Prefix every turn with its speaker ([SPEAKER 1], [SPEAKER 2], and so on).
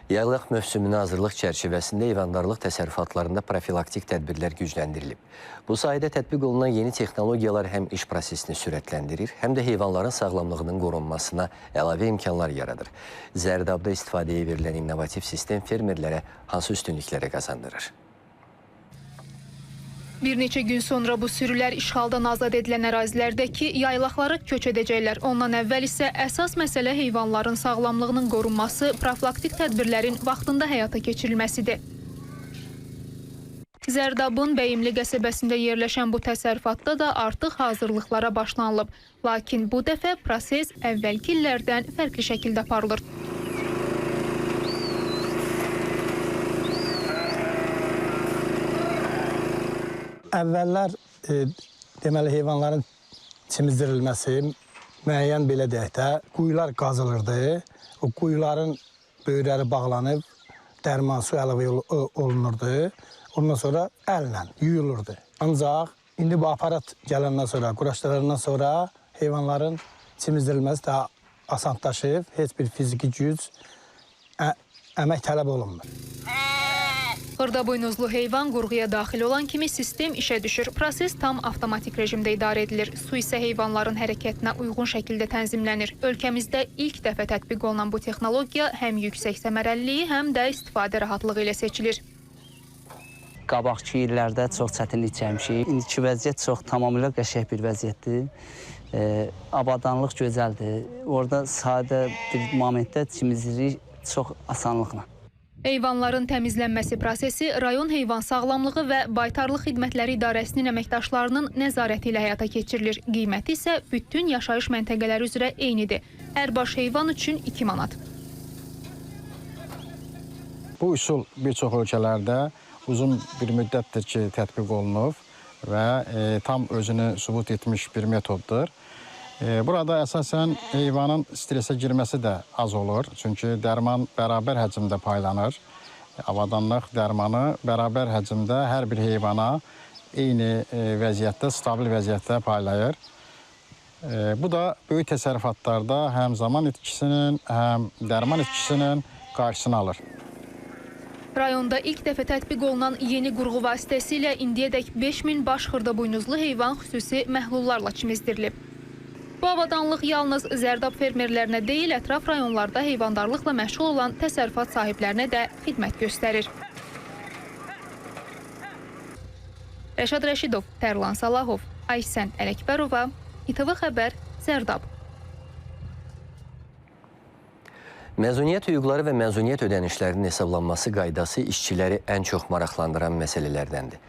[SPEAKER 1] Yaylaq mövsümünə hazırlıq çərçivəsində heyvandarlıq təsərrüfatlarında profilaktik tədbirlər gücləndirilib. Bu sayədə tətbiq olunan yeni texnologiyalar həm iş prosesini sürətləndirir, həm də heyvanların sağlamlığının qorunmasına əlavə imkanlar yaradır. Zərdabda istifadəyə verilən innovativ sistem fermerlərə hansı üstünlükləri qazandırır?
[SPEAKER 2] Bir neçə gün sonra bu sürülər işğaldan azad edilən ərazilərdəki yaylaqları köç edəcəklər. Ondan əvvəl isə əsas məsələ heyvanların sağlamlığının qorunması, profilaktik tədbirlərin vaxtında həyata keçirilməsidir. Zərdabın Bəyimli qəsəbəsində yerləşən bu təsərrüfatda da artıq hazırlıqlara başlanılıb. Lakin bu dəfə proses əvvəlki illərdən fərqli şəkildə aparılır.
[SPEAKER 3] Əvvəllər deməli heyvanların çimizdirilməsi, müəyyən belə deyək də, quyular qazılırdı. O quyuların böyrləri bağlanıb, dərman su əlavə olunurdu. Ondan sonra əllə yuyulurdu. Ancaq indi bu aparat gələndən sonra, quraşdırılandan sonra heyvanların çimizdirilməsi daha asanlaşıb, heç bir fiziki güc, əmək tələb olunmur.
[SPEAKER 2] Xırdaboynuzlu heyvan qurğuya daxil olan kimi sistem işə düşür. Proses tam avtomatik rejimdə idarə edilir. Su isə heyvanların hərəkətinə uyğun şəkildə tənzimlənir. Ölkəmizdə ilk dəfə tətbiq olunan bu texnologiya həm yüksək səmərəliliyi, həm də istifadə rahatlığı ilə seçilir.
[SPEAKER 4] Qabaqki illərdə çox çətinlik çəkmişik. İndiki vəziyyət çox tamamilə qəşəng bir vəziyyətdir. Abadanlıq gözəldir. Orada sadə bir momentdə çimizdirik çox asanlıqla.
[SPEAKER 2] Heyvanların təmizlənməsi prosesi rayon heyvan sağlamlığı və baytarlıq xidmətləri idarəsinin əməkdaşlarının nəzarəti ilə həyata keçirilir. Qiyməti isə bütün yaşayış məntəqələri üzrə eynidir. Hər baş heyvan üçün 2 manat.
[SPEAKER 5] Bu üsul bir çox ölkələrdə uzun bir müddətdir ki, tətbiq olunub və tam özünü sübut etmiş bir metoddur. Burada əsasən heyvanın stresə girməsi də az olur. Çünki dərman bərabər həcmdə paylanır. Avadanlıq dərmanı bərabər həcmdə hər bir heyvana eyni vəziyyətdə, stabil vəziyyətdə paylayır. Bu da böyük təsərrüfatlarda həm zaman itkisinin, həm dərman itkisinin qarşısını alır.
[SPEAKER 2] Rayonda ilk dəfə tətbiq olunan yeni qurğu vasitəsilə indiyədək 5000 baş xırdaboynuzlu heyvan xüsusi məhlullarla çimizdirilib. Bu avadanlıq yalnız Zərdab fermerlərinə deyil, ətraf rayonlarda heyvandarlıqla məşğul olan təsərrüfat sahiblərinə də xidmət göstərir. Rəşad Rəşidov, Tərlan Salahov, Aysən Ələkbərova, İTV Xəbər, Zərdab.
[SPEAKER 1] Məzuniyyət hüquqları və məzuniyyət ödənişlərinin hesablanması qaydası işçiləri ən çox maraqlandıran məsələlərdəndir.